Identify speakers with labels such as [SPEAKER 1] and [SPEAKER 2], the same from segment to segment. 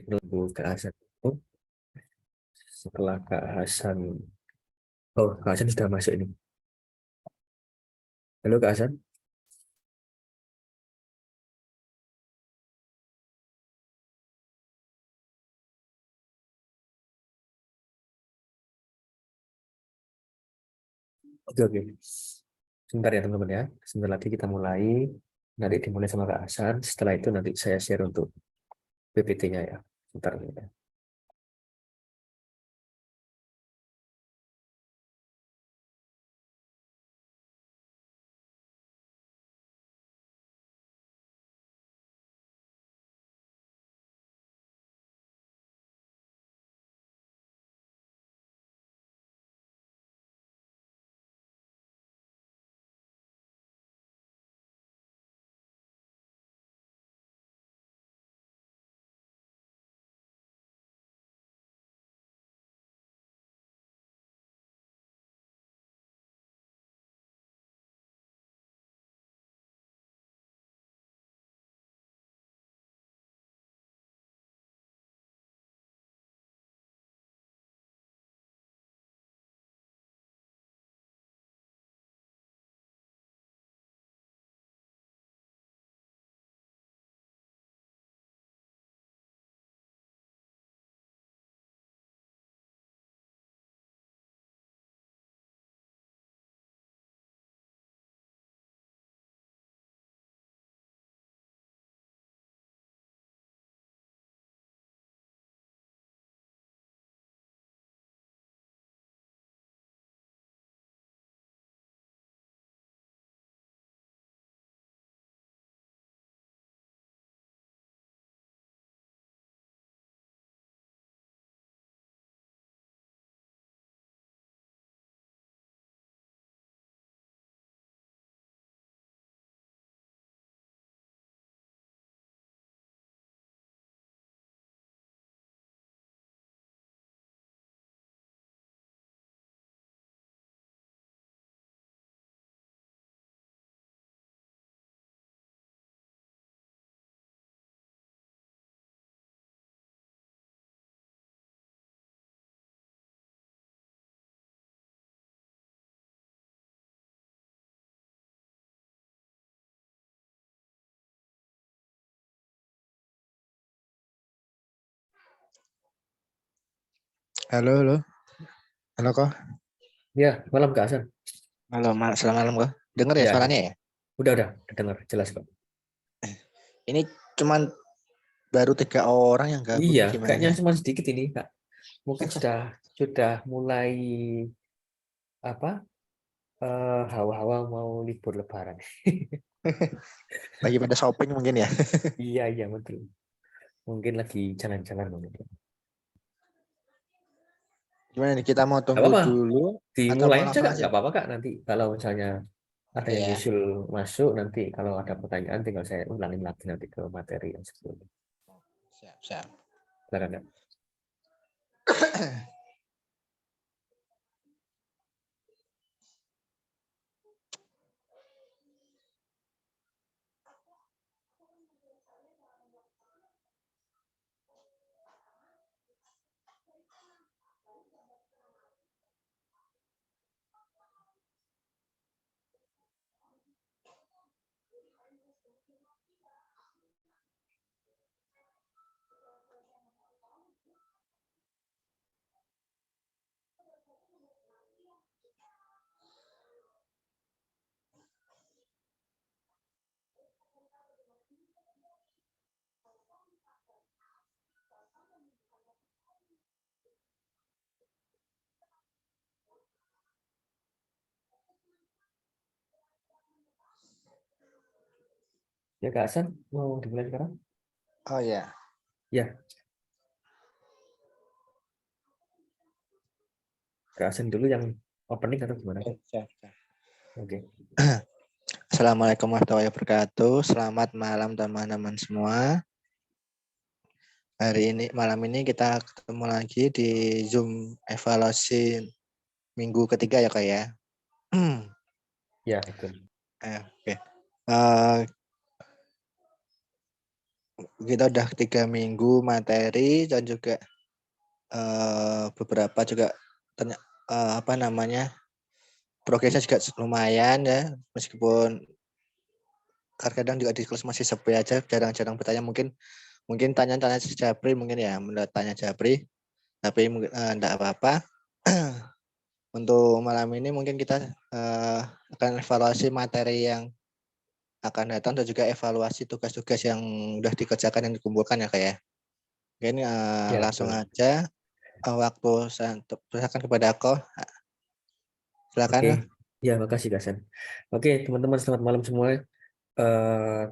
[SPEAKER 1] nunggu Kak Hasan. Oh, setelah Kak Hasan, oh Kak Hasan sudah masuk ini. Halo Kak Hasan. Oke, oke. Sebentar ya teman-teman ya. Sebentar lagi kita mulai. Nanti dimulai sama Kak Hasan. Setelah itu nanti saya share untuk PPT-nya ya. Sebentar ya.
[SPEAKER 2] Halo, halo. Halo kok.
[SPEAKER 1] Ya, malam Kak Hasan.
[SPEAKER 2] Halo, selamat malam kok. Dengar ya
[SPEAKER 1] Ya,
[SPEAKER 2] suaranya ya?
[SPEAKER 1] udah dengar jelas kok.
[SPEAKER 2] Ini cuman baru 3 orang yang gabung
[SPEAKER 1] Iya,
[SPEAKER 2] nih gimana
[SPEAKER 1] kayaknya
[SPEAKER 2] ya?
[SPEAKER 1] cuma sedikit ini Kak. Mungkin sudah mulai apa? Hawa-hawa mau libur Lebaran.
[SPEAKER 2] Lagi pada shopping mungkin ya?
[SPEAKER 1] Iya, iya betul. Mungkin lagi jalan-jalan mungkin.
[SPEAKER 2] Gimana nih, kita mau
[SPEAKER 1] Gak
[SPEAKER 2] tunggu
[SPEAKER 1] apa-apa,
[SPEAKER 2] dulu atau
[SPEAKER 1] dimulai
[SPEAKER 2] mau
[SPEAKER 1] aja
[SPEAKER 2] langsung
[SPEAKER 1] Kak.
[SPEAKER 2] aja?
[SPEAKER 1] Gak apa-apa Kak. Nanti kalau misalnya ada yang
[SPEAKER 2] Iya,
[SPEAKER 1] nyusul masuk, nanti kalau ada pertanyaan tinggal saya ulangin lagi nanti ke materi yang sebelumnya.
[SPEAKER 2] siap, siap.
[SPEAKER 1] Silakan Kak. Ya Kak Hasan, mau dimulai sekarang?
[SPEAKER 2] Oh ya,
[SPEAKER 1] Ya, Kak Hasan dulu yang opening atau gimana?
[SPEAKER 2] siap, siap.
[SPEAKER 1] Oke.
[SPEAKER 2] Assalamualaikum warahmatullahi wabarakatuh. Selamat malam teman-teman semua. Malam ini kita ketemu lagi di Zoom evaluasi minggu ketiga ya kak ya.
[SPEAKER 1] Ya, betul.
[SPEAKER 2] Oke. Eh, kita udah 3 minggu materi dan juga beberapa juga apa namanya, progresnya juga lumayan ya, meskipun kadang juga di kelas masih sepi aja, jarang-jarang bertanya, mungkin tanya-tanya si Japri mungkin ya, menurut tanya Japri, tapi mungkin enggak apa-apa. Untuk malam ini mungkin kita akan evaluasi materi yang akan datang dan juga evaluasi tugas-tugas yang udah dikerjakan yang dikumpulkan ya kayak. Mungkin
[SPEAKER 1] Ya,
[SPEAKER 2] langsung
[SPEAKER 1] betul.
[SPEAKER 2] aja waktu saya persilakan kepada aku.
[SPEAKER 1] Oke,
[SPEAKER 2] Silakan.
[SPEAKER 1] ya makasih Kak Sen. Oke, teman-teman selamat malam semua.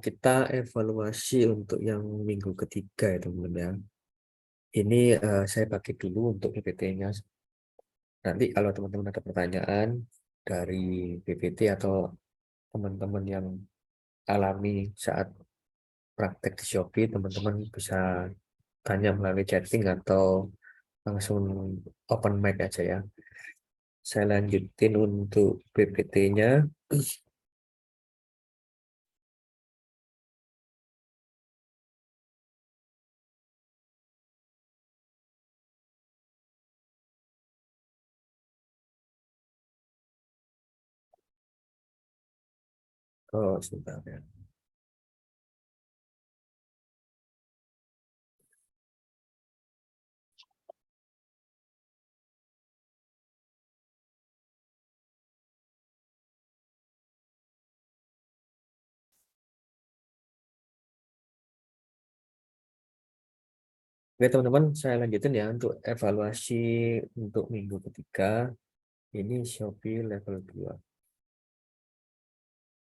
[SPEAKER 1] Kita evaluasi untuk yang minggu ketiga ya teman-teman ya. Ini saya bagi dulu untuk PPT-nya. Nanti kalau teman-teman ada pertanyaan dari PPT atau teman-teman yang alami saat praktek di Shopee, teman-teman bisa tanya melalui chatting atau langsung open mic aja ya. Saya lanjutin untuk PPT-nya. Oh, sebentar ya. Oke, teman-teman, saya lanjutin ya untuk evaluasi untuk minggu ketiga. Ini Shopee level 2.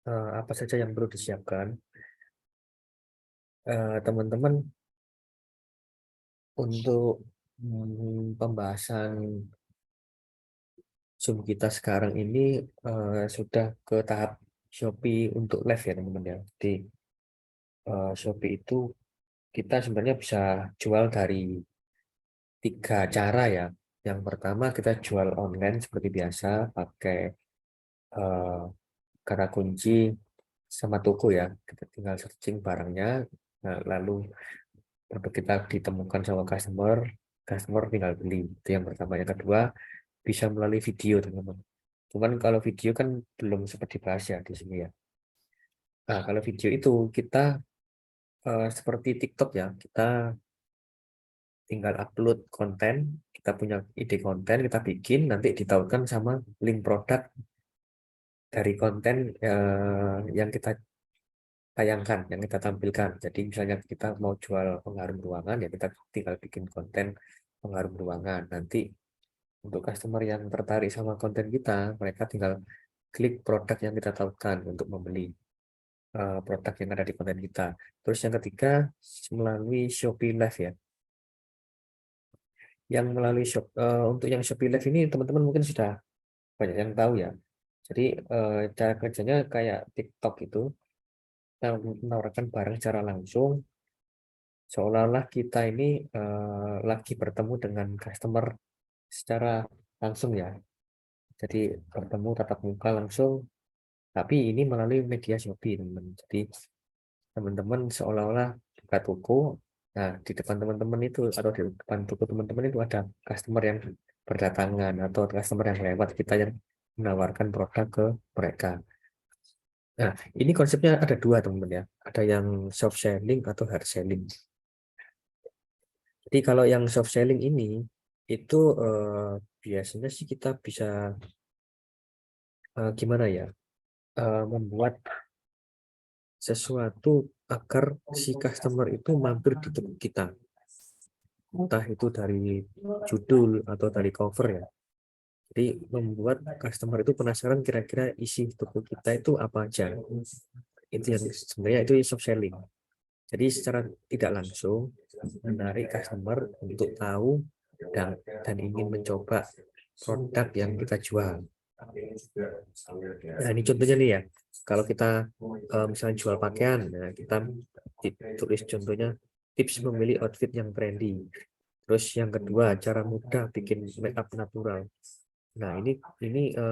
[SPEAKER 1] Apa saja yang perlu disiapkan? Teman-teman, untuk pembahasan Zoom kita sekarang ini sudah ke tahap Shopee untuk live ya teman-teman ya. Di Shopee itu kita sebenarnya bisa jual dari 3 cara ya. Yang pertama kita jual online seperti biasa pakai eh, kata kunci sama toko ya. Kita tinggal searching barangnya, nah, lalu produk kita ditemukan sama customer, customer tinggal beli. Itu yang pertama. Yang kedua bisa melalui video teman-teman. Cuman kalau video kan belum sempat dibahas ya di sini ya. Nah, kalau video itu kita seperti TikTok ya, kita tinggal upload konten, kita punya ide konten, kita bikin, nanti ditautkan sama link produk dari konten yang kita tayangkan, yang kita tampilkan. Jadi misalnya kita mau jual pengharum ruangan, ya kita tinggal bikin konten pengharum ruangan. Nanti untuk customer yang tertarik sama konten kita, mereka tinggal klik produk yang kita tautkan untuk membeli produk yang ada di konten kita. Terus yang ketiga, melalui Shopee Live ya. Yang melalui untuk yang Shopee Live ini teman-teman mungkin sudah banyak yang tahu ya. Jadi cara kerjanya kayak TikTok itu, kita menawarkan barang secara langsung, seolah-olah kita ini lagi bertemu dengan customer secara langsung ya. Jadi bertemu tatap muka langsung, tapi ini melalui media Shopee teman-teman. Jadi teman-teman seolah-olah buka toko. Nah, di depan teman-teman itu atau di depan toko teman-teman itu ada customer yang berdatangan atau customer yang lewat, kita yang menawarkan produk ke mereka. Nah, ini konsepnya ada dua teman-teman ya. Ada yang soft selling atau hard selling. Jadi kalau yang soft selling ini itu biasanya sih kita bisa gimana ya, membuat sesuatu agar si customer itu mampir di toko kita. Entah itu dari judul atau dari cover ya. Jadi membuat customer itu penasaran kira-kira isi toko kita itu apa aja. Itu yang sebenarnya itu soft selling. Jadi secara tidak langsung menarik customer untuk tahu dan ingin mencoba produk yang kita jual. Nah, ini contohnya nih ya. Kalau kita misalnya jual pakaian, nah kita tulis contohnya tips memilih outfit yang trendy. Terus yang kedua, cara mudah bikin make up natural. Nah, ini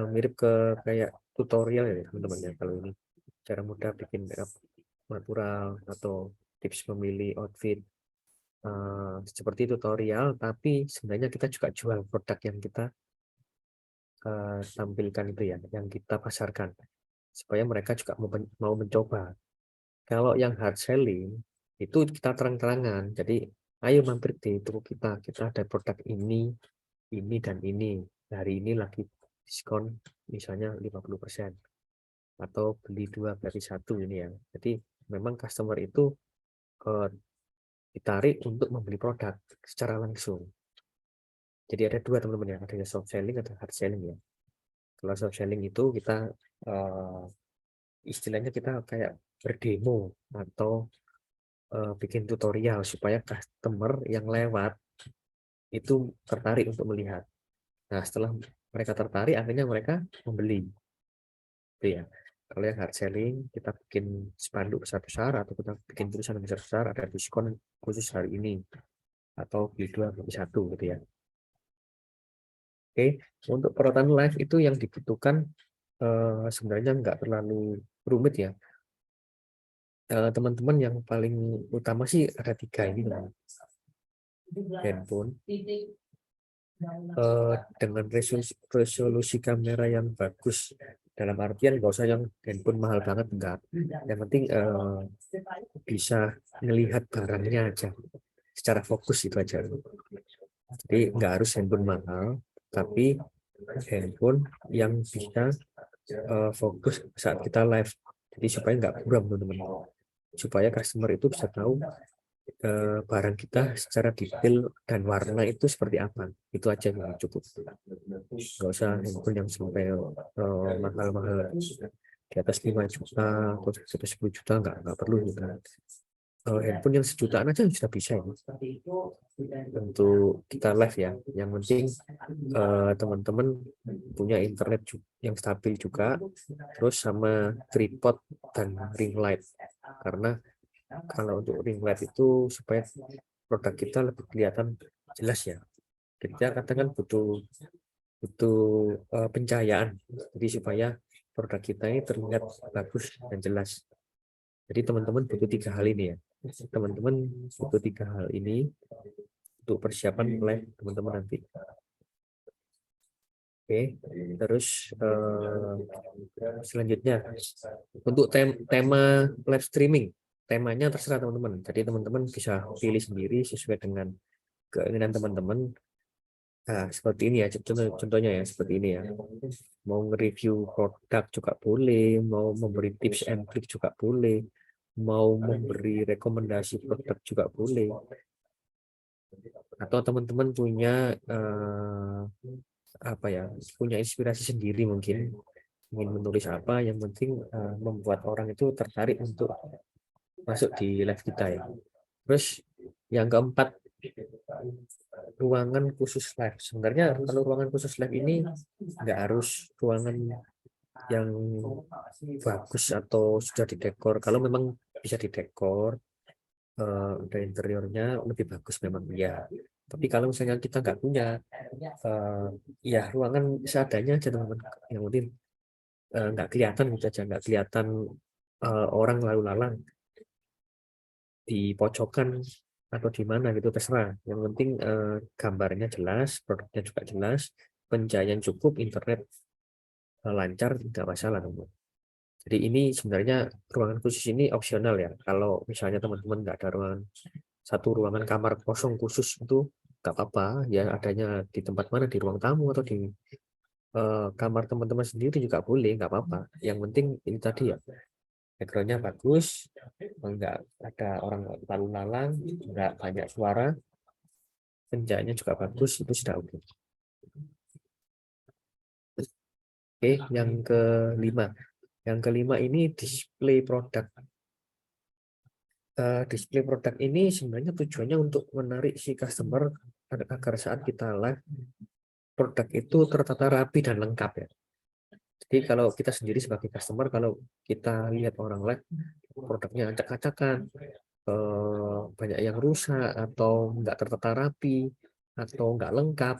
[SPEAKER 1] mirip ke kayak tutorial ya teman-teman ya kalau ini cara mudah bikin make up natural atau tips memilih outfit seperti tutorial, tapi sebenarnya kita juga jual produk yang kita tampilkan itu ya, yang kita pasarkan, supaya mereka juga mau mencoba. Kalau yang hard selling itu kita terang-terangan, jadi ayo mampir di toko kita ada produk ini dan ini. Hari ini lagi diskon misalnya 50%, atau beli 2 gratis 1 ini ya. Jadi memang customer itu ditarik untuk membeli produk secara langsung. Jadi ada dua teman-teman ya, ada soft selling atau hard selling ya. Kalau soft selling itu kita istilahnya kita kayak berdemo atau bikin tutorial supaya customer yang lewat itu tertarik untuk melihat. Nah, setelah mereka tertarik, akhirnya mereka membeli. Itu ya. Kalau yang hard selling, kita bikin spanduk besar-besar atau kita bikin tulisan besar-besar, ada diskon khusus hari ini, atau beli 2 beli 1 gitu ya. Oke, untuk perotan live itu yang dibutuhkan sebenarnya nggak terlalu rumit ya. Teman-teman yang paling utama sih ada 3 ini, handphone dengan resolusi kamera yang bagus, dalam artian nggak usah yang handphone mahal banget, enggak, yang penting bisa melihat barangnya aja secara fokus, itu aja. Jadi nggak harus handphone mahal, tapi handphone yang bisa fokus saat kita live, jadi supaya nggak buram teman-teman, supaya customer itu bisa tahu barang kita secara detail dan warna itu seperti apa. Itu aja yang cukup, nggak usah handphone yang sampai mahal-mahal di atas 5 juta atau 10 juta, nggak perlu juga. Handphone yang sejutaan aja sudah bisa ya untuk kita live ya. Yang penting teman-teman punya internet yang stabil juga, terus sama tripod dan ring light, karena kalau untuk ring light itu supaya produk kita lebih kelihatan jelas ya. Kita kadang kan butuh pencahayaan, jadi supaya produk kita ini terlihat bagus dan jelas. Jadi teman-teman butuh 3 hal ini ya. Teman-teman butuh 3 hal ini untuk persiapan live teman-teman nanti. Oke, terus selanjutnya untuk tema live streaming, temanya terserah teman-teman. Jadi teman-teman bisa pilih sendiri sesuai dengan keinginan teman-teman. Nah, seperti ini ya, contohnya ya, seperti ini ya. Mau nge-review produk juga boleh, mau memberi tips and trick juga boleh, mau memberi rekomendasi produk juga boleh. Atau teman-teman punya apa ya, punya inspirasi sendiri, mungkin ingin menulis apa, yang penting membuat orang itu tertarik untuk masuk di live kita ya. Terus yang keempat, ruangan khusus live. Sebenarnya kalau ruangan khusus live ini nggak harus ruangan yang bagus atau sudah didekor. Kalau memang bisa didekor, udah interiornya lebih bagus memang ya. Tapi kalau misalnya kita nggak punya, ya ruangan seadanya aja teman-teman. Yang penting nggak kelihatan gitu aja, nggak kelihatan orang lalu lalang di pojokan atau di mana gitu, terserah. Yang penting gambarnya jelas, produknya juga jelas, pencahayaan cukup, internet lancar, tidak masalah teman. Jadi ini sebenarnya ruangan khusus ini opsional ya. Kalau misalnya teman-teman nggak ada satu ruangan kamar kosong khusus, itu nggak apa-apa ya, adanya di tempat mana, di ruang tamu atau di kamar teman-teman sendiri juga boleh, nggak apa-apa. Yang penting ini tadi ya, backgroundnya bagus, nggak ada orang lalu lalang, nggak banyak suara, penjajaannya juga bagus, itu sudah oke. Oke, yang kelima ini display produk. Display produk ini sebenarnya tujuannya untuk menarik si customer agar saat kita live, produk itu tertata rapi dan lengkap ya. Jadi kalau kita sendiri sebagai customer, kalau kita lihat orang live produknya acak-acakan, banyak yang rusak atau nggak tertata rapi atau nggak lengkap,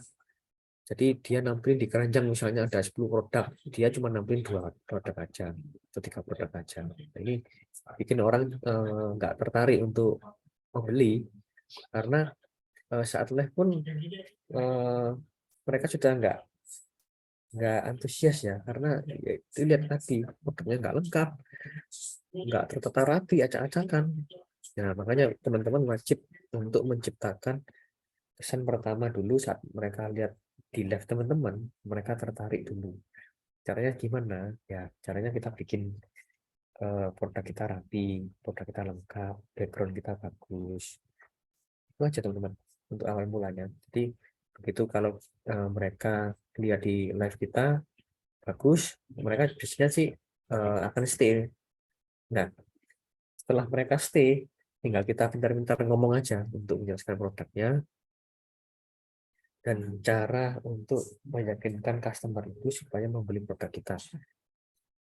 [SPEAKER 1] Jadi dia nampilin di keranjang misalnya ada 10 produk, dia cuma nampilin 2 produk aja atau 3 produk aja. Nah, ini bikin orang nggak tertarik untuk membeli karena saat live pun mereka sudah nggak antusias ya karena ya, itu lihat tadi produknya nggak lengkap, nggak tertata rapi, acak-acakan. Nah, makanya teman-teman wajib untuk menciptakan kesan pertama dulu saat mereka lihat di live teman-teman, mereka tertarik dulu. Caranya gimana? Ya, caranya kita bikin produk kita rapi, produk kita lengkap, background kita bagus. Itu aja teman-teman untuk awal mulanya. Jadi begitu kalau mereka lihat di live kita bagus, mereka biasanya sih akan stay. Nah, setelah mereka stay, tinggal kita pintar-pintar ngomong aja untuk menjelaskan produknya dan cara untuk meyakinkan customer itu supaya membeli produk kita.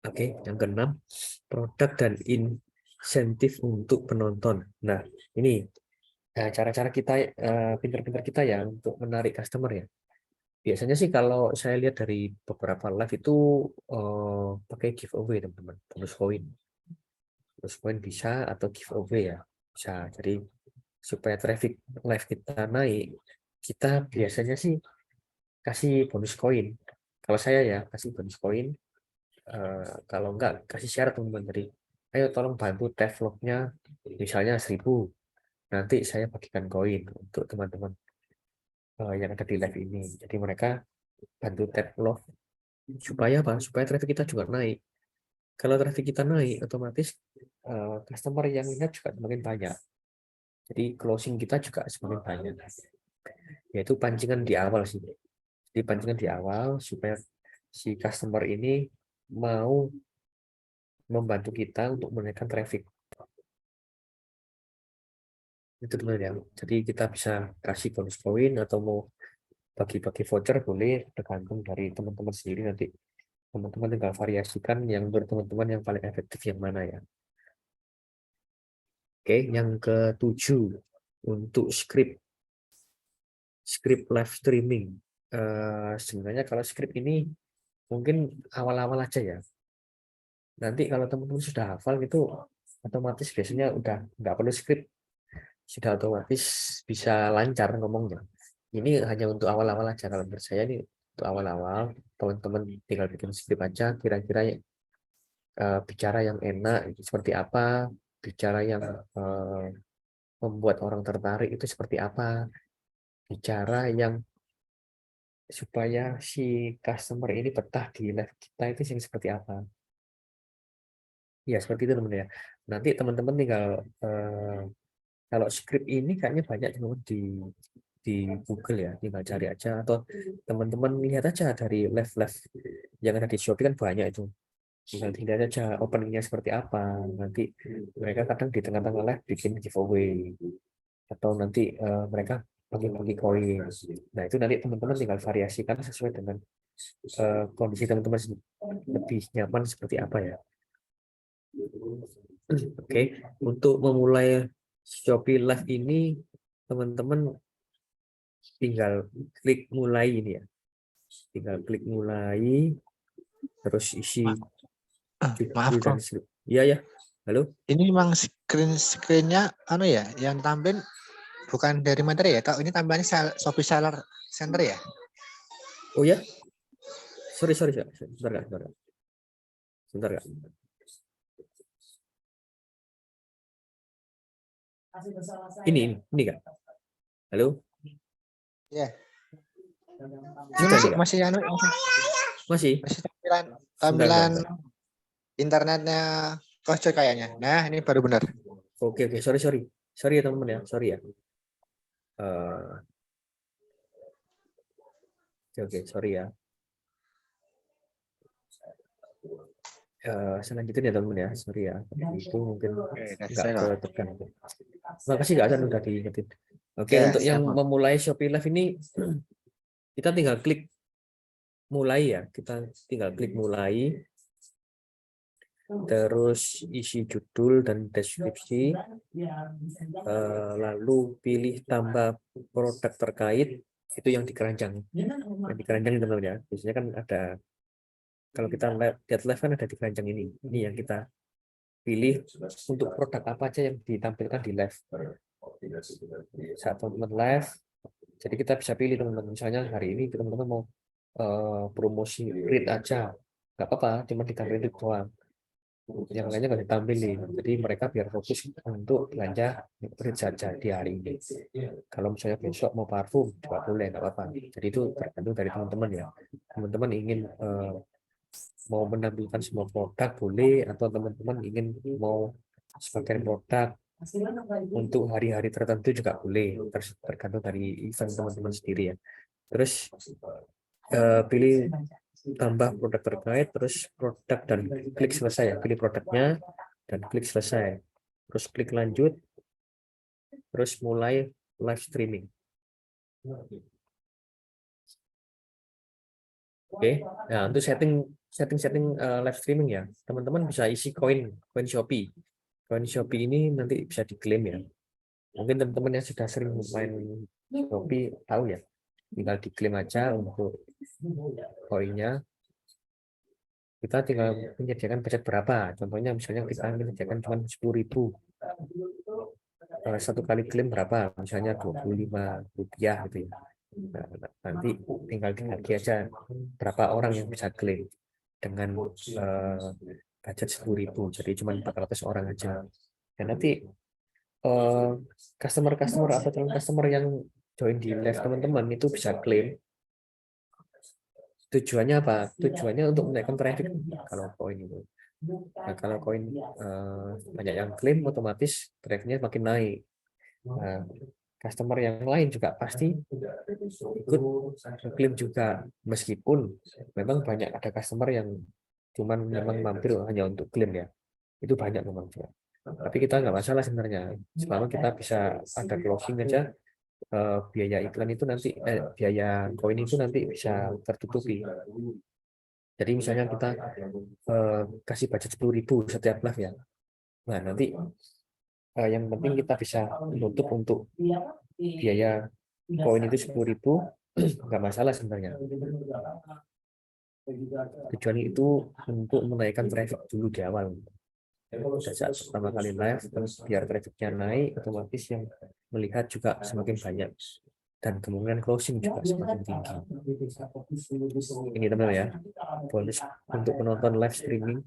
[SPEAKER 1] Oke, yang keenam, produk dan insentif untuk penonton. Nah, ini cara-cara kita pintar-pintar kita ya untuk menarik customer ya. Biasanya sih kalau saya lihat dari beberapa live itu pakai giveaway teman-teman, bonus poin bisa atau giveaway ya bisa. Jadi supaya traffic live kita naik, kita biasanya sih kasih bonus koin. Kalau saya ya kasih bonus koin. Kalau enggak kasih syarat teman-teman. Jadi ayo tolong bantu tag vlognya misalnya 1000. Nanti saya bagikan koin untuk teman-teman yang ada di live ini. Jadi mereka bantu tag vlog supaya apa? Supaya traffic kita juga naik. Kalau traffic kita naik, otomatis customer yang lihat juga semakin banyak. Jadi closing kita juga semakin banyak. Yaitu pancingan di awal sih. Jadi pancingan di awal supaya si customer ini mau membantu kita untuk menaikkan traffic. Itu teman ya. Jadi kita bisa kasih bonus poin atau mau bagi-bagi voucher boleh, tergantung dari teman-teman sendiri nanti. Teman-teman tinggal variasikan yang menurut teman-teman yang paling efektif yang mana ya. Oke, yang ketujuh untuk script live streaming. Sebenarnya kalau script ini mungkin awal-awal aja ya. Nanti kalau teman-teman sudah hafal gitu, otomatis biasanya udah nggak perlu script, sudah otomatis bisa lancar ngomongnya. Ini hanya untuk awal-awal aja kalau menurut saya ini untuk awal-awal teman-teman tinggal bikin script aja kira-kira bicara yang enak seperti apa, bicara yang membuat orang tertarik itu seperti apa, bicara yang supaya si customer ini betah di live kita itu seperti apa. Ya seperti itu teman-teman ya. Nanti teman-teman tinggal kalau script ini kayaknya banyak teman di Google ya, tinggal cari aja atau teman-teman lihat aja dari live-live yang ada di Shopee kan banyak itu. Tinggal lihat aja openingnya seperti apa. Nanti mereka kadang di tengah-tengah live bikin giveaway atau nanti mereka bagi-bagi koin. Nah itu nanti teman-teman tinggal variasikan sesuai dengan kondisi teman-teman lebih nyaman seperti apa ya. Oke, untuk memulai Shopee Live ini teman-teman tinggal klik mulai ini ya. Tinggal klik mulai terus isi
[SPEAKER 2] Maaf
[SPEAKER 1] judul dan
[SPEAKER 2] kok.
[SPEAKER 1] iya ya. Halo.
[SPEAKER 2] Ini memang screen-nya anu ya, yang tampil bukan dari materi ya. Kak, ini tampilannya Shopee Seller Center ya?
[SPEAKER 1] Oh ya. Sorry. Sebentar Kak. Sebentar Kak. Ini Kak. Halo.
[SPEAKER 2] Iya. Ini
[SPEAKER 1] Sudah nih Kak.
[SPEAKER 2] masih anu
[SPEAKER 1] Masih.
[SPEAKER 2] masih tampilan
[SPEAKER 1] Sebentar.
[SPEAKER 2] internetnya Kocok kayaknya. Nah, ini baru benar.
[SPEAKER 1] Oke. Sorry. Sorry ya teman-teman ya. Sorry ya. Oke, sorry ya. Selanjutnya ya teman-teman ya. Sorry ya. Itu mungkin nggak ketekan. Makasih Kak Hasan udah diingetin. Oke,
[SPEAKER 2] Ya,
[SPEAKER 1] untuk yang
[SPEAKER 2] siap.
[SPEAKER 1] memulai Shopee Live ini kita tinggal klik mulai ya. Kita tinggal klik mulai. Terus isi judul dan deskripsi. Lalu pilih tambah produk terkait. Itu yang di keranjang. Yang di keranjang itu teman-teman ya. Biasanya kan ada, kalau kita lihat live kan ada di keranjang ini. Ini yang kita pilih untuk produk apa aja yang ditampilkan di live. Saat teman-teman live, jadi kita bisa pilih teman-teman. Misalnya hari ini teman-teman mau promosi read aja, nggak apa-apa, cuma ditampilin read doang. Yang lainnya nggak ditampilin. Jadi mereka biar fokus untuk belanja read saja di hari ini. Kalau misalnya besok mau parfum juga boleh, nggak apa-apa. Jadi itu tergantung dari teman-teman ya. Teman-teman ingin mau menampilkan semua produk boleh, atau teman-teman ingin mau sebagian produk untuk hari-hari tertentu juga boleh, tergantung dari event teman-teman sendiri ya. Terus pilih tambah produk terkait, terus produk dan klik selesai ya, pilih produknya dan klik selesai, terus klik lanjut, terus mulai live streaming. Oke, nah untuk setting live streaming ya, teman-teman bisa isi koin Shopee. Koin Shopee ini nanti bisa diklaim ya. Mungkin teman-teman yang sudah sering main Shopee tahu ya, tinggal diklaim aja untuk koinnya. Kita tinggal menyediakan budget berapa. Contohnya misalnya kita menyediakan cuma 10.000. Satu kali klaim berapa? Misalnya Rp25 gitu ya. Nah, nanti tinggal dibagi aja berapa orang yang bisa klaim dengan budget 10.000. Jadi cuma 400 orang aja. Dan nanti customer-customer atau calon customer yang join di live teman-teman itu bisa klaim. Tujuannya apa? Tujuannya untuk menaikkan traffic kalau koin itu. Nah, kalau koin banyak yang klaim, otomatis trafficnya makin naik. Nah, customer yang lain juga pasti ikut klaim juga, meskipun memang banyak ada customer yang cuman memang mampir hanya untuk klaim ya. Itu banyak memang juga. Tapi kita nggak masalah sebenarnya, selama kita bisa ada closing aja, biaya iklan itu nanti biaya koin itu nanti bisa tertutupi. Jadi misalnya kita kasih budget 10.000 setiap live ya. Nah nanti yang penting kita bisa menutup untuk biaya koin itu 10.000, nggak masalah sebenarnya. Tujuan itu untuk menaikkan traffic dulu di awal. Pada saat pertama kali live, terus biar trafficnya naik, otomatis yang melihat juga semakin banyak, dan kemungkinan closing juga semakin tinggi. Ini teman ya, bonus untuk penonton live streaming,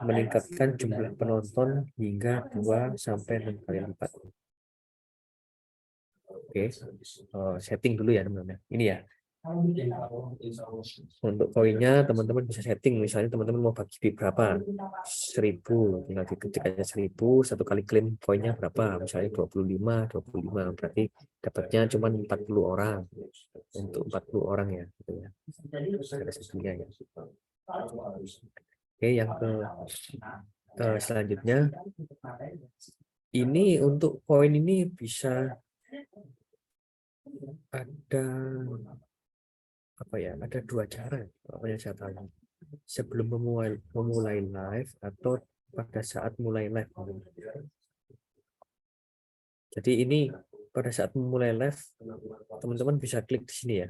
[SPEAKER 1] meningkatkan jumlah penonton hingga 2-6 kali lipat. Oke, setting dulu ya teman-teman. Ini ya, untuk koinnya teman-teman bisa setting, misalnya teman-teman mau bagi berapa, 1.000, tinggal diketik aja 1.000, satu kali klaim koinnya berapa, misalnya 25, berarti dapatnya cuma 40 orang, untuk 40 orang ya, gitu ya. Ada settingnya ya. Oke, yang selanjutnya, ini untuk koin ini bisa ada apa ya, ada 2 cara yang saya tahu, sebelum memulai live atau pada saat mulai live. Jadi ini pada saat memulai live, teman-teman bisa klik di sini ya,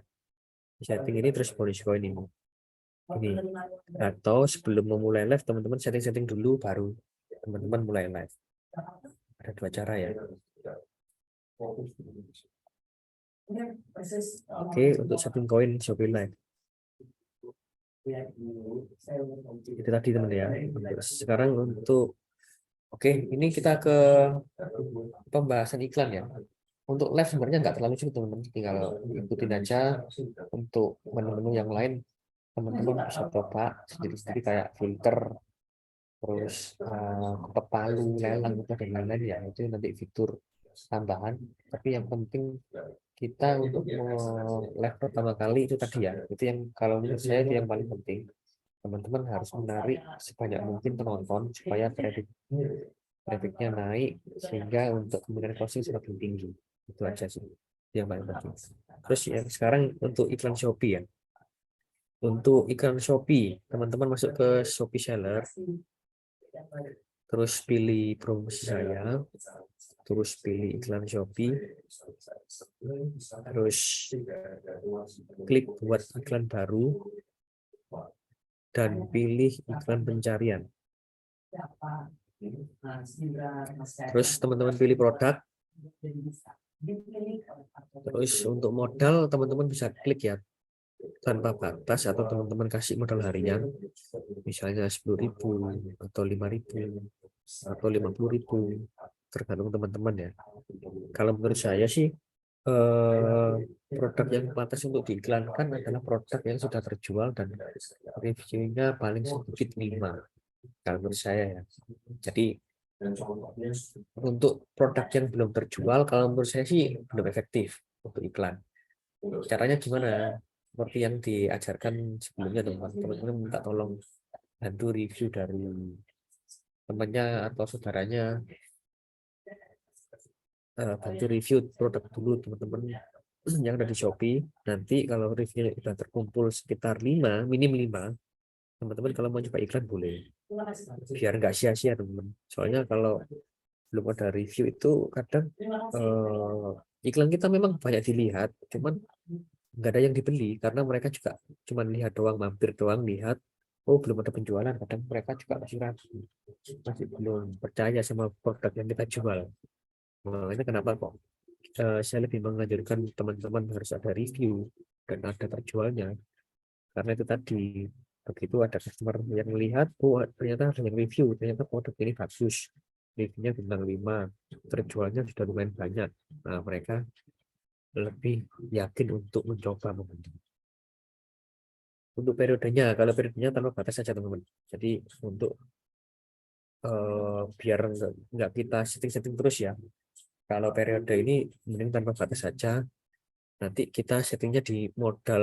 [SPEAKER 1] setting ini, terus bonus coin ini. Atau sebelum memulai live teman-teman setting dulu baru teman-teman mulai live. Ada 2 cara ya. Oke, untuk setting koin Shopee Live itu tadi teman ya. Sekarang untuk ini kita ke pembahasan iklan ya. Untuk live sebenarnya nggak terlalu sulit teman-teman, tinggal ikutin aja. Untuk menu-menu yang lain teman-teman bisa coba sendiri-sendiri, kayak filter, terus ketok palu, lelang itu dan lain-lain ya, itu nanti fitur tambahan. Tapi yang penting kita untuk live pertama kali itu tadi ya, itu yang kalau menurut saya itu yang paling penting. Teman-teman harus menarik sebanyak mungkin penonton supaya trafficnya naik, sehingga untuk kemungkinan closing semakin tinggi. Itu aja sih yang paling penting. Terus yang sekarang untuk iklan Shopee ya. Untuk iklan Shopee, teman-teman masuk ke Shopee Seller, terus pilih promosi saya, terus pilih iklan Shopee, terus klik buat iklan baru, dan pilih iklan pencarian. Terus teman-teman pilih produk. Terus untuk modal teman-teman bisa klik ya tanpa batas, atau teman-teman kasih modal harian, misalnya 10.000 atau 5.000 atau 50.000, tergantung teman-teman ya. Kalau menurut saya sih produk yang pantas untuk diiklankan adalah produk yang sudah terjual dan reviewnya paling sedikit 5, kalau menurut saya ya. Jadi untuk produk yang belum terjual, kalau menurut saya sih belum efektif untuk iklan. Caranya gimana? Seperti yang diajarkan sebelumnya, teman-teman minta tolong bantu review dari temannya atau saudaranya, bantu review produk dulu teman-teman yang ada di Shopee. Nanti kalau reviewnya sudah terkumpul sekitar 5, minim 5, teman-teman kalau mau coba iklan boleh, biar nggak sia-sia teman-teman. Soalnya kalau belum ada review itu kadang iklan kita memang banyak dilihat, cuman nggak ada yang dibeli karena mereka juga cuma lihat doang, mampir doang, lihat, oh belum ada penjualan. Kadang mereka juga masih ragu, masih belum percaya sama produk yang kita jual. Makanya kenapa kok saya lebih mengajarkan teman-teman harus ada review dan ada terjualnya, karena itu tadi, begitu ada customer yang melihat, oh ternyata ada yang review, ternyata produk ini bagus, reviewnya bintang 5, terjualnya sudah lumayan banyak, nah mereka lebih yakin untuk mencoba membeli. Untuk periodenya, kalau periodenya tanpa batas saja teman-teman. Jadi untuk biar nggak kita setting-setting terus ya, kalau periode ini mending tanpa batas saja. Nanti kita settingnya di modal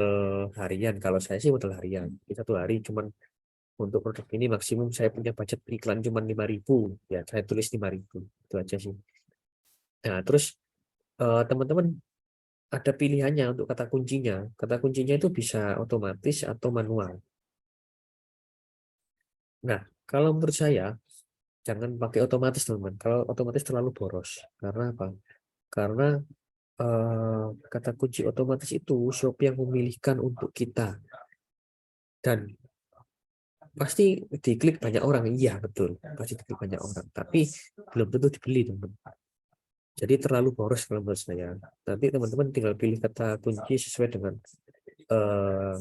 [SPEAKER 1] harian. Kalau saya sih modal harian, kita 1 hari cuman untuk produk ini maksimum saya punya budget iklan cuma 5.000, ya saya tulis 5.000, itu aja sih. Nah terus teman-teman ada pilihannya untuk kata kuncinya. Kata kuncinya itu bisa otomatis atau manual. Nah kalau menurut saya jangan pakai otomatis teman-teman. Kalau otomatis terlalu boros. Karena apa? Karena kata kunci otomatis itu Shopee yang memilihkan untuk kita, dan pasti diklik banyak orang. Iya betul, pasti diklik banyak orang, tapi belum tentu dibeli teman-teman. Jadi terlalu boros kalau menurut saya. Nanti teman-teman tinggal pilih kata kunci sesuai dengan eh,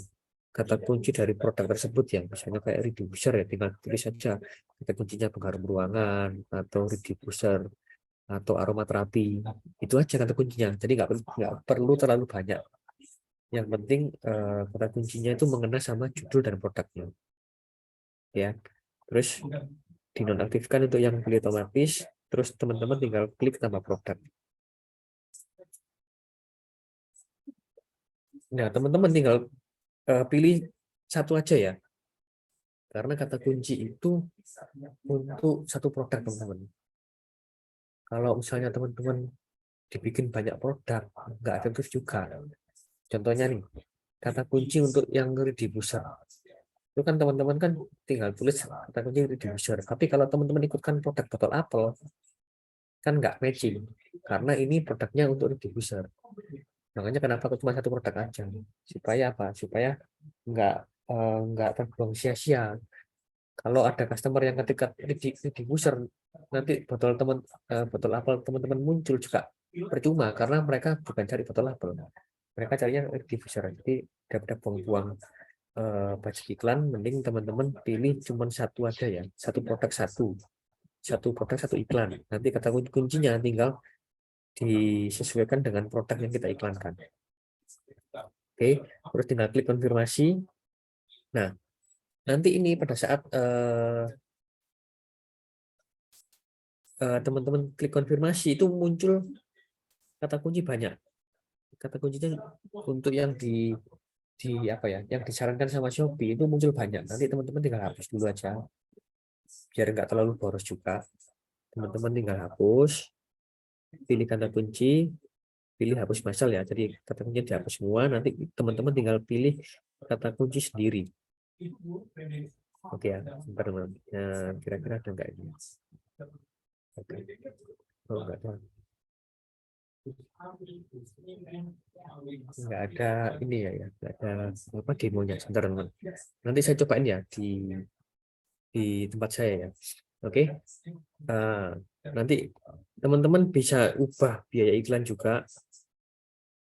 [SPEAKER 1] kata kunci dari produk tersebut ya. Misalnya kayak reducer ya, tinggal tulis saja kata kuncinya pengharum ruangan atau reducer atau aromaterapi. Itu aja kata kuncinya. Jadi nggak perlu terlalu banyak. Yang penting kata kuncinya itu mengena sama judul dan produknya. Ya. Terus dinonaktifkan untuk yang beli otomatis. Terus teman-teman tinggal klik tambah produk. Nah, teman-teman tinggal pilih satu aja ya. Karena kata kunci itu untuk satu produk, teman-teman. Kalau misalnya teman-teman dibikin banyak produk, nggak efektif juga. Contohnya nih, kata kunci untuk yang reducer. Itu kan teman-teman kan tinggal tulis kata kunci reducer. Tapi kalau teman-teman ikutkan produk botol apel, kan nggak matching. Karena ini produknya untuk reducer. Makanya kenapa aku cuma satu produk aja, supaya apa? Supaya nggak nggak terbuang sia-sia. Kalau ada customer yang ketika diffuser, nanti botol apel teman-teman muncul juga percuma, karena mereka bukan cari botol apel, mereka carinya diffuser. Jadi daripada buang-buang budget iklan, mending teman-teman pilih cuma satu aja ya, satu produk satu produk satu iklan. Nanti kata kuncinya tinggal disesuaikan dengan produk yang kita iklankan. Oke, terus tinggal klik konfirmasi. Nah, nanti ini pada saat teman-teman klik konfirmasi itu muncul kata kunci banyak. Kata kuncinya untuk yang di apa ya, yang disarankan sama Shopee itu muncul banyak. Nanti teman-teman tinggal hapus dulu aja, biar nggak terlalu boros juga. Teman-teman tinggal hapus, pilih kata kunci, pilih hapus massal ya. Jadi kata kunci dihapus semua. Nanti teman-teman tinggal pilih kata kunci sendiri. Oke ya, sebentar teman. Nah, kira-kira ada nggak ini? Oke. Oh, enggak ada ini ya, enggak ada apa demonya. Sebentar, teman. Nanti saya cobain ya di tempat saya ya. Oke. Nah, nanti teman-teman bisa ubah biaya iklan juga.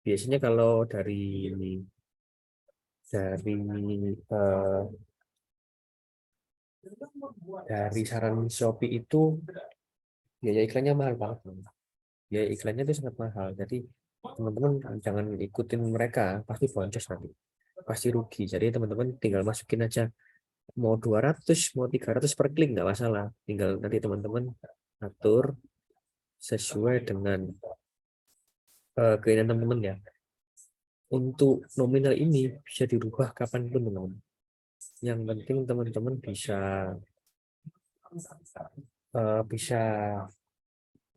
[SPEAKER 1] Biasanya kalau eh, dari saran Shopee itu biaya iklannya mahal banget. Biaya iklannya itu sangat mahal. Jadi teman-teman jangan ikutin mereka, pasti boncos nanti. Pasti rugi. Jadi teman-teman tinggal masukin aja mau 200 mau 300 per klik nggak masalah. Tinggal nanti teman-teman atur sesuai dengan keinginan teman-teman ya. Untuk nominal ini bisa dirubah kapanpun teman-teman. Yang penting teman-teman bisa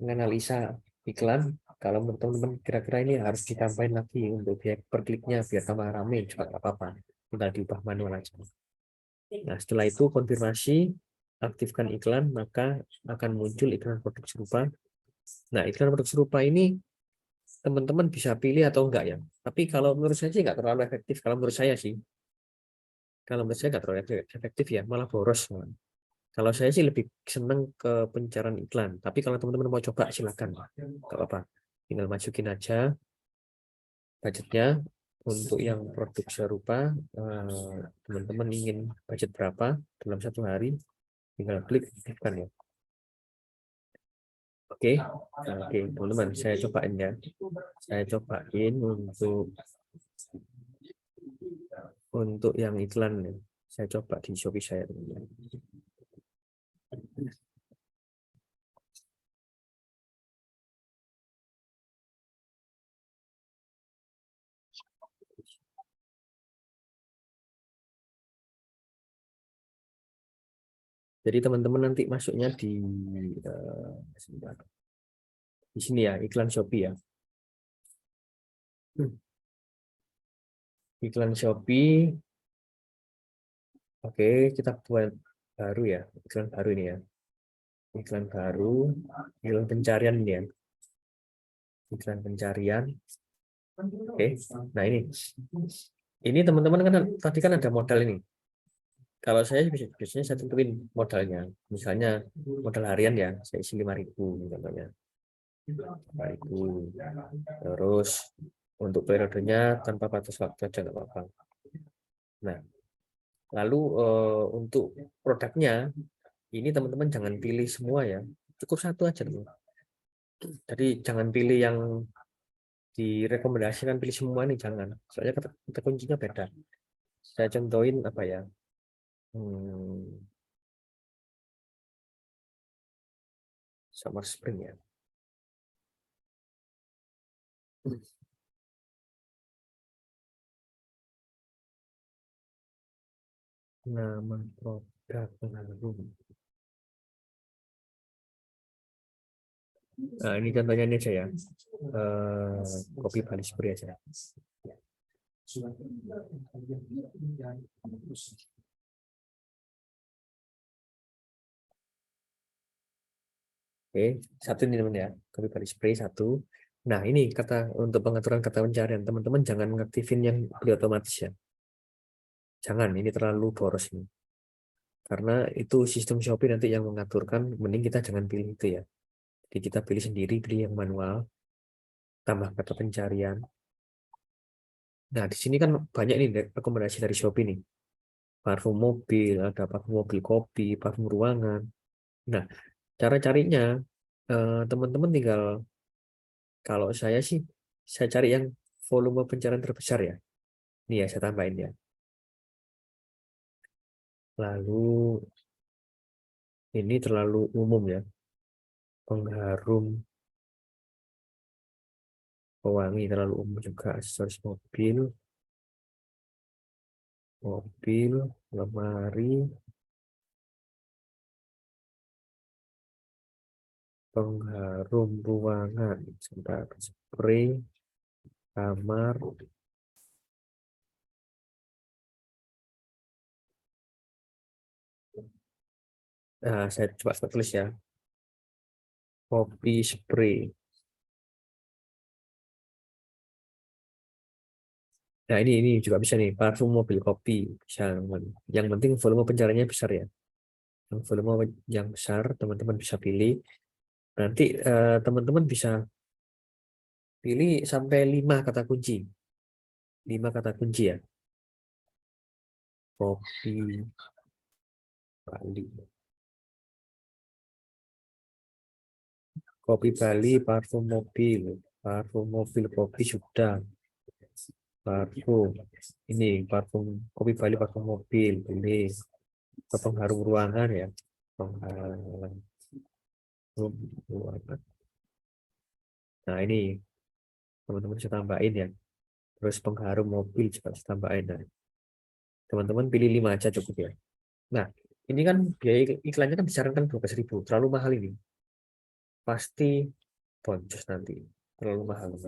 [SPEAKER 1] menganalisa iklan. Kalau menurut teman-teman kira-kira ini harus ditambahin lagi untuk biaya per kliknya biar tambah rame juga nggak apa-apa. Tinggal diubah manual aja. Nah, setelah itu konfirmasi, aktifkan iklan, maka akan muncul iklan produk serupa. Nah, iklan produk serupa ini teman-teman bisa pilih atau enggak ya. Tapi kalau menurut saya sih nggak terlalu efektif. Kalau menurut saya sih, kalau menurut saya nggak terlalu efektif ya, malah boros. Kalau saya sih lebih seneng ke pencarian iklan. Tapi kalau teman-teman mau coba silakan, nggak apa-apa. Tinggal masukin aja budgetnya untuk yang produk serupa. Teman-teman ingin budget berapa dalam satu hari, tinggal klik aktifkan ya. Oke, oke teman-teman, saya cobain ya. Saya cobain untuk yang iklan ya. Saya coba di Shopee saya teman-teman. Jadi teman-teman nanti masuknya di sini ya, iklan Shopee ya. Iklan Shopee. Oke, kita buat baru ya, iklan baru ini ya. Iklan baru, iklan pencarian ini ya. Iklan pencarian. Oke, nah ini teman-teman kan tadi kan ada modal ini. Kalau saya biasanya saya tentuin modalnya. Misalnya modal harian ya, saya isi 5.000 contohnya. 5.000. Terus untuk periodenya tanpa batas waktu aja nggak apa-apa. Nah, lalu untuk produknya ini teman-teman jangan pilih semua ya. Cukup satu aja teman. Jadi jangan pilih yang direkomendasikan pilih semua nih jangan. Soalnya kata kuncinya beda. Saya contohin apa ya? Hmm, Summer Spring ya. Nama produk baru. Nah, ini contohnya ini aja ya. Kopi Bali Spray aja. Oke, satu ini teman ya. Kopi Bali Spray satu. Nah, ini kata untuk pengaturan kata pencarian. Teman-teman jangan ngaktifin yang beli otomatis ya. Jangan, ini terlalu boros ini. Karena itu sistem Shopee nanti yang mengaturkan, mending kita jangan pilih itu ya. Jadi kita pilih sendiri, pilih yang manual, tambah kata pencarian. Nah, di sini kan banyak nih rekomendasi dari Shopee nih. Parfum mobil, ada parfum mobil kopi, parfum ruangan. Nah, cara carinya, teman-teman tinggal, kalau saya sih, saya cari yang volume pencarian terbesar ya. Ini ya, saya tambahin ya. Lalu, ini terlalu umum ya. Pengharum, pewangi terlalu umum juga. Aksesoris mobil, lemari, pengharum ruangan, sebentar, spray, kamar. Nah, saya coba tulis ya. kopi spray. Nah, ini juga bisa nih, parfum mobil kopi. Bisa. Yang penting volume pencariannya besar ya. Yang volume yang besar, teman-teman bisa pilih. Nanti teman-teman bisa pilih sampai 5 kata kunci. 5 kata kunci ya. Kopi Bali. Kopi Bali, parfum mobil kopi sudah. Parfum. Ini parfum kopi Bali, parfum mobil. Ini pengharum ruangan ya. Pengharum ruangan. Nah, ini teman-teman bisa tambahin ya. Terus pengharum mobil juga bisa tambahin. Nah, teman-teman pilih 5 aja cukup ya. Nah, ini kan biaya iklannya kan disarankan 12.000. Terlalu mahal ini. Pasti boncos nanti. Terlalu mahal.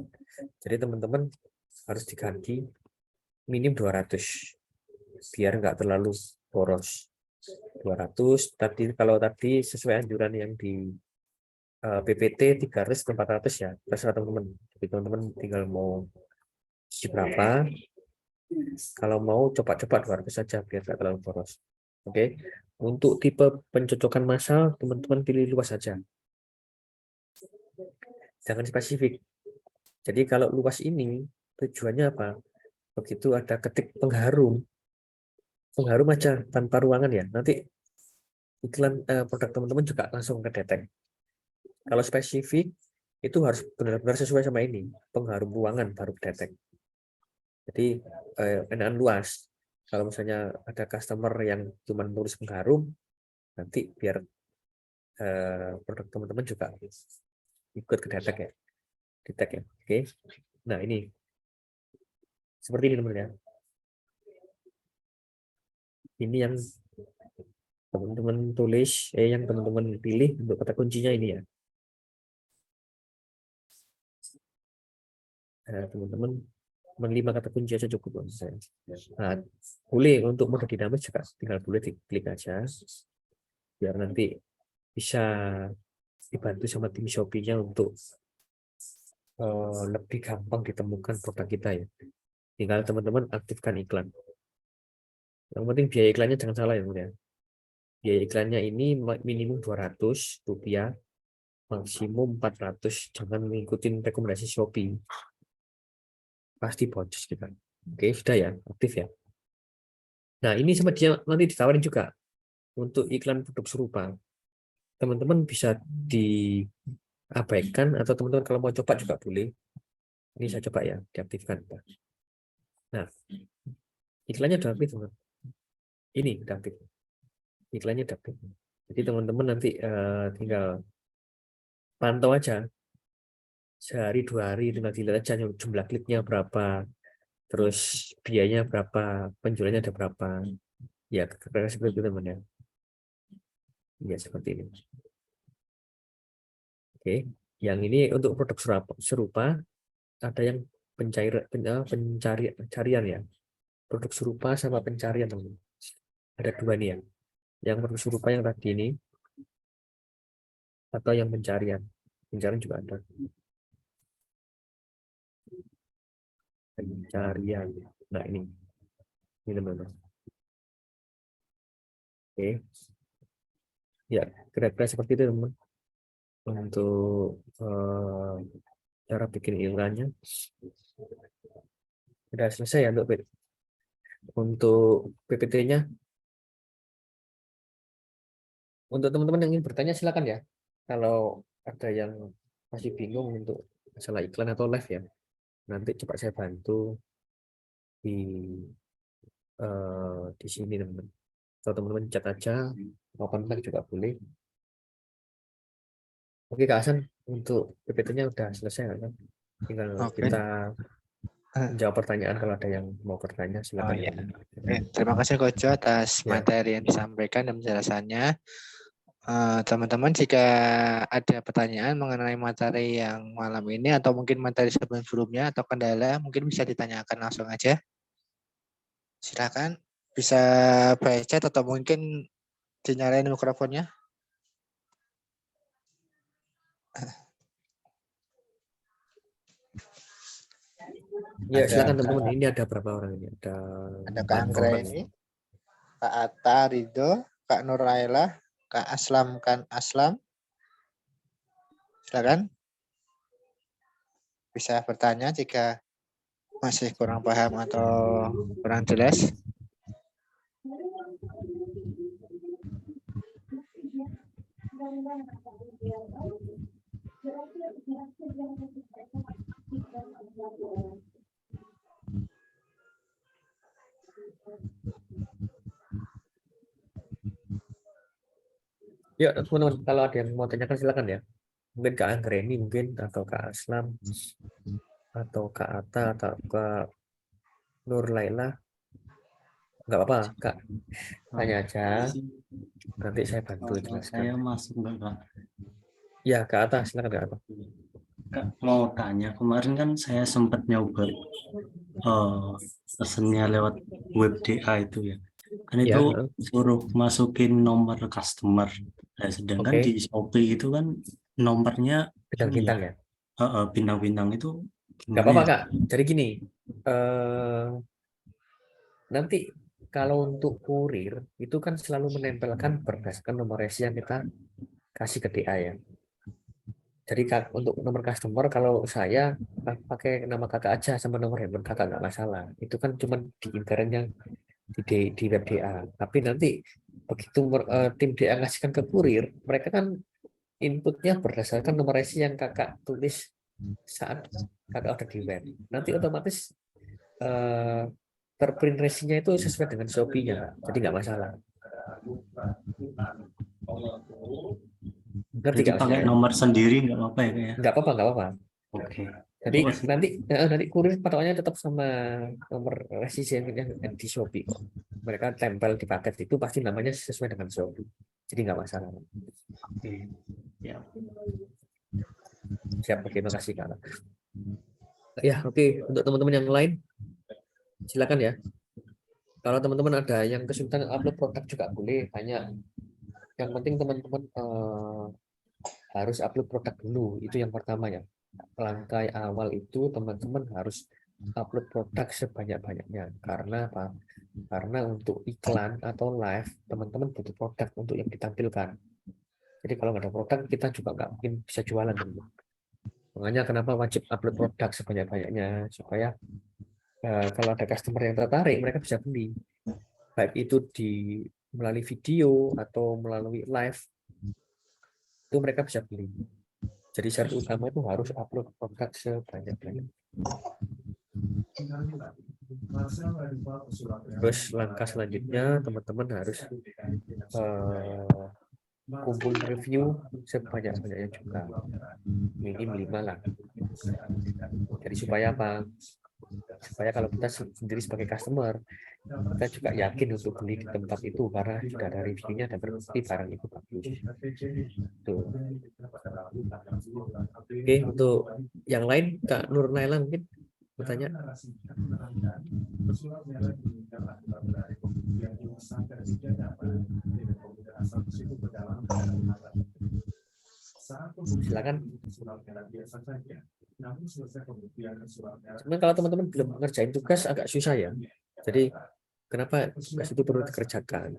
[SPEAKER 1] Jadi teman-teman harus diganti minim 200 biar nggak terlalu boros. 200 tadi, kalau tadi sesuai anjuran yang di PPT 300 ke 400 ya, terserah teman-teman. Jadi teman-teman tinggal mau berapa. Kalau mau coba-coba 200 saja biar nggak terlalu boros. Oke. Untuk tipe pencocokan massal teman-teman pilih luas saja. Jangan spesifik. Jadi kalau luas ini tujuannya apa? Begitu ada ketik pengharum aja tanpa ruangan ya. Nanti iklan produk teman-teman juga langsung kedetek. Kalau spesifik itu harus benar-benar sesuai sama ini, pengharum ruangan baru kedetek. Jadi enakan luas. Kalau misalnya ada customer yang cuma nulis pengharum, nanti biar produk teman-teman juga ikut kedetek ya, detek ya. Oke. Nah, ini seperti ini teman-teman ya. Ini yang teman-teman tulis, yang teman-teman pilih untuk kata kuncinya ini ya. Teman-teman 5 kata kunci aja cukup. Nah, boleh untuk mode dinamis juga tinggal boleh diklik aja biar nanti bisa dibantu sama tim Shopee-nya untuk lebih gampang ditemukan produk kita ya. Tinggal teman-teman aktifkan iklan. Yang penting biaya iklannya jangan salah ya, ya. Biaya iklannya ini minimum Rp200, maksimum 400. Jangan mengikuti rekomendasi Shopee. Pasti boncos kita. Oke, sudah ya, aktif ya. Nah, ini sama dia nanti ditawarin juga untuk iklan produk serupa. Teman-teman bisa diabaikan atau teman-teman kalau mau coba juga boleh. Ini saya coba ya, diaktifkan. Nah, iklannya udah aktif, teman. Ini udah aktif. Iklannya udah aktif. Jadi teman-teman nanti tinggal pantau aja. Sehari 2 hari tinggal dilihat aja jumlah kliknya berapa, terus biayanya berapa, penjualannya ada berapa. Ya, kira-kira seperti itu teman ya. Ya, seperti ini. Oke, yang ini untuk produk serupa ada yang pencarian ya. Produk serupa sama pencarian teman. Ada 2 nih ya. Yang produk serupa yang tadi ini atau yang pencarian. Pencarian juga ada. Pencarian. Nah, ini teman-teman. Oke. Ya, kira-kira seperti itu teman. Untuk cara bikin iklannya sudah selesai ya untuk PPT-nya. Untuk teman-teman yang ingin bertanya silakan ya. Kalau ada yang masih bingung untuk masalah iklan atau live ya, nanti coba saya bantu di sini teman-teman. Atau teman-teman chat aja, mau kontak juga boleh. Oke Kak Hasan, untuk PPT-nya udah selesai kan? Tinggal
[SPEAKER 2] Oke.
[SPEAKER 1] kita menjawab pertanyaan kalau ada yang mau bertanya silakan ya
[SPEAKER 2] Ya.
[SPEAKER 1] teman-teman.
[SPEAKER 2] Oke, terima kasih Kojo atas
[SPEAKER 1] Ya,
[SPEAKER 2] materi yang disampaikan dan penjelasannya. Teman-teman, jika ada pertanyaan mengenai materi yang malam ini atau mungkin materi sebelum-sebelumnya atau kendala, mungkin bisa ditanyakan langsung aja. Silakan, bisa by chat atau mungkin dinyalain mikrofonnya.
[SPEAKER 1] Ya, silakan
[SPEAKER 2] Ada
[SPEAKER 1] teman-teman. Ini ada berapa orang ini? Ada
[SPEAKER 2] Kak
[SPEAKER 1] 4
[SPEAKER 2] Anggra
[SPEAKER 1] orang.
[SPEAKER 2] ini, Kak Atta Ridho, Kak Nurailah, Kak Aslam kan Aslam. Silakan bisa bertanya jika masih kurang paham atau kurang jelas.
[SPEAKER 1] Ya, teman-teman, kalau ada yang mau tanyakan silakan ya. Mungkin Kak Anggreni mungkin, atau Kak Aslam, atau Kak Atta, atau Kak Nur Laila. Nggak apa-apa, Kak. Tanya aja. Nanti saya bantu jelaskan.
[SPEAKER 3] Saya masuk nggak, Kak?
[SPEAKER 1] Ya, Kak Atta, silakan Kak Atta.
[SPEAKER 3] Kak, mau tanya, kemarin kan saya sempat nyoba pesennya lewat web DA itu ya. Kan
[SPEAKER 1] Ya,
[SPEAKER 3] itu suruh masukin nomor customer. Nah, sedangkan
[SPEAKER 1] oke.
[SPEAKER 3] di Shopee itu kan nomornya ini ya,
[SPEAKER 1] Bintang-bintang ya.
[SPEAKER 3] bintang-bintang itu
[SPEAKER 1] Nggak
[SPEAKER 3] gimana
[SPEAKER 1] apa-apa,
[SPEAKER 3] ya?
[SPEAKER 1] Kak. Jadi gini, eh, nanti kalau untuk kurir, itu kan selalu menempelkan berdasarkan nomor resi yang kita kasih ke DA ya. Jadi untuk nomor customer, kalau saya pakai nama kakak aja sama nomor handphone kakak nggak masalah. Itu kan cuma di internnya di web DA. Tapi nanti begitu tim DA ngasihkan ke kurir, mereka kan inputnya berdasarkan nomor resi yang kakak tulis saat kakak order di web. Nanti otomatis eh, terprint resinya itu sesuai dengan Shopee-nya, jadi nggak masalah. Ngerti
[SPEAKER 3] Berarti
[SPEAKER 1] nggak
[SPEAKER 3] pakai
[SPEAKER 1] maksudnya?
[SPEAKER 3] nomor sendiri nggak apa-apa ya, Kak ya?
[SPEAKER 1] Nggak apa-apa, nggak apa-apa.
[SPEAKER 3] Oke.
[SPEAKER 1] Jadi
[SPEAKER 3] Oh, sih.
[SPEAKER 1] nanti kurir patokannya tetap sama nomor resi yang di Shopee kok. Mereka tempel di paket itu pasti namanya sesuai dengan Shopee. Jadi nggak masalah.
[SPEAKER 3] Oke. Ya.
[SPEAKER 1] Siap, terima kasih Kak. Ya, oke. Untuk teman-teman yang lain, silakan ya. Kalau teman-teman ada yang kesulitan upload produk juga boleh, hanya yang penting teman-teman harus upload produk dulu. Itu yang pertama ya. Langkah awal itu teman-teman harus upload produk sebanyak-banyaknya. Karena apa? Karena untuk iklan atau live, teman-teman butuh produk untuk yang ditampilkan. Jadi kalau nggak ada produk, kita juga nggak mungkin bisa jualan. Makanya kenapa wajib upload produk sebanyak-banyaknya, supaya kalau ada customer yang tertarik, mereka bisa beli. Baik itu melalui video atau melalui live, itu mereka bisa beli. Jadi syarat utama itu harus upload produk sebanyak-banyaknya. Terus langkah selanjutnya teman-teman harus kumpul review sebanyak-banyaknya juga, minim 5 lah. Jadi supaya apa? Supaya kalau kita sendiri sebagai customer, kita juga yakin untuk beli di tempat itu karena sudah ada reviewnya dan terbukti barang itu bagus. Tuh. Oke, untuk yang lain Kak Nur Naila mungkin bertanya. Silakan. Cuman kalau teman-teman belum ngerjain tugas agak susah ya. Jadi kenapa tugas itu perlu dikerjakan?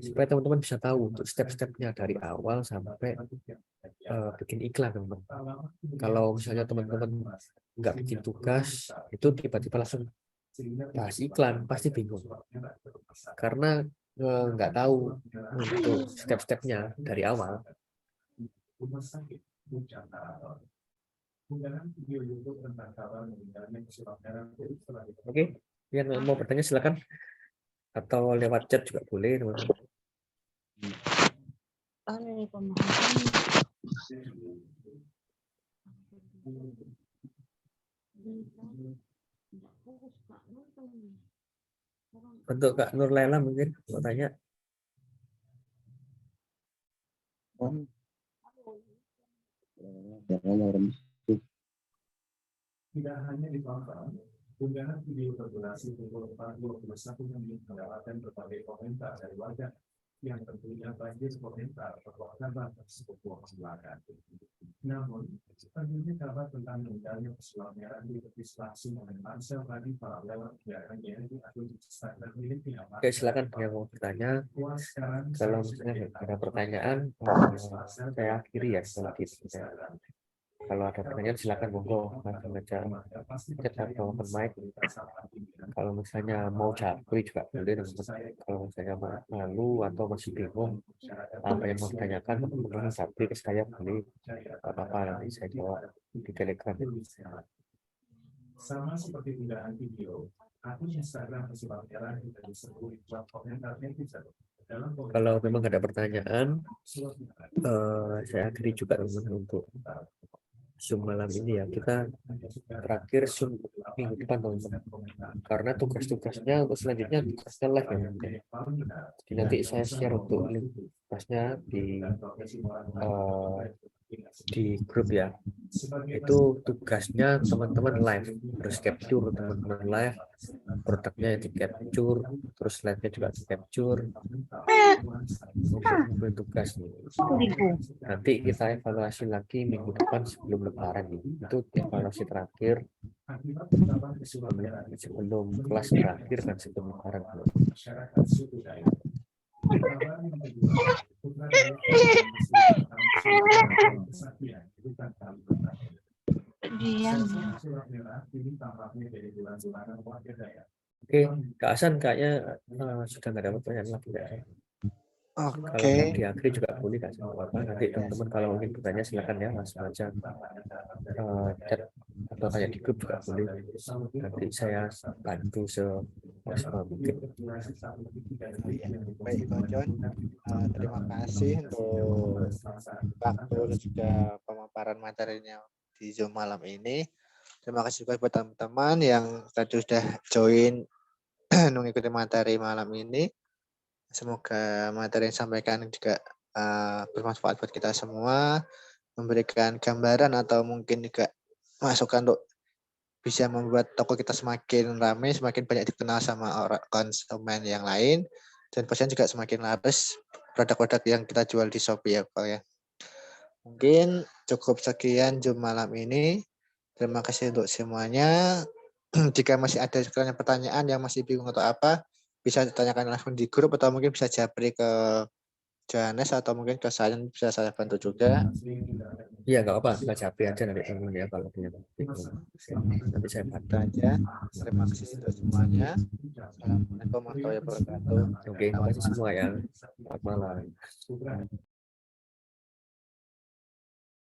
[SPEAKER 1] Supaya teman-teman bisa tahu untuk step-stepnya dari awal sampai bikin iklan, teman-teman. Kalau misalnya teman-teman nggak bikin tugas, itu tiba-tiba langsung bahas iklan, pasti bingung. Karena nggak tahu untuk step-stepnya dari awal. Oke, yang mau bertanya silakan, atau lewat chat juga boleh, teman-teman. Untuk Kak Nur Laila mungkin mau tanya.
[SPEAKER 4] Tidak hanya di platform, unggahan video berdurasi pukul 4:21 menit mendapatkan berbagai komentar dari warga. yang tentunya banjir komentar perbuatan sebuah kecelakaan. Namun, tentunya kabar tentang meninggalnya pesulap merah di tepi langsung oleh Marcel tadi paralel kendaraan yang diatur standar miliknya.
[SPEAKER 1] Oke, silakan yang mau bertanya. Kalau misalnya ada pertanyaan, saya akhiri ya kalau gitu. Kalau ada pertanyaan silakan monggo langsung aja chat atau open mic. Kalau misalnya mau japri juga boleh teman-teman. Kalau misalnya malu atau masih bingung apa yang mau ditanyakan, teman-teman japri ke saya boleh. Apa-apa nanti saya jawab di Telegram.
[SPEAKER 4] Sama seperti unggahan video, akun Instagram pesulap merah kita disebut komentar netizen.
[SPEAKER 1] Kalau memang ada pertanyaan, saya akhiri juga teman-teman untuk Zoom malam ini ya. Kita terakhir Zoom minggu depan teman-teman. Karena tugas-tugasnya untuk selanjutnya tugasnya live ya. Jadi nanti saya share untuk link tugasnya di grup ya. Itu tugasnya teman-teman live, harus capture teman-teman live, produknya di capture, terus slide-nya juga di capture untuk tugas nih. Nanti kita evaluasi lagi minggu depan sebelum lebaran nih. Itu evaluasi terakhir sebelum kelas berakhir dan sebelum lebaran. Oke, Kak Hasan kayaknya sudah nggak ada pertanyaan lagi ya. Kalau mau diakhiri juga boleh Kak Hasan, apa nanti teman-teman kalau mungkin bertanya silakan ya langsung aja chat atau tanya di grup juga boleh. Nanti saya bantu semaksimal mungkin.
[SPEAKER 2] Baik, Bang John. Terima kasih untuk waktu dan juga pemaparan materinya di Zoom malam ini. Terima kasih juga buat teman-teman yang tadi sudah join mengikuti materi malam ini. Semoga materi yang disampaikan juga bermanfaat buat kita semua, memberikan gambaran atau mungkin juga masukan untuk bisa membuat toko kita semakin ramai, semakin banyak dikenal sama orang konsumen yang lain, dan pastinya juga semakin laris produk-produk yang kita jual di Shopee ya Pak ya. Mungkin cukup sekian Zoom malam ini. Terima kasih untuk semuanya. Jika masih ada pertanyaan yang masih bingung atau apa, bisa ditanyakan langsung di grup atau mungkin bisa japri ke Johannes atau mungkin ke saya, bisa saya bantu juga.
[SPEAKER 1] Iya nggak apa, kita japri aja nanti teman ya kalau punya. Nanti saya bantu
[SPEAKER 2] aja. Terima kasih untuk semuanya. Assalamualaikum warahmatullahi wabarakatuh.
[SPEAKER 1] Oke, terima kasih semua ya. Selamat malam.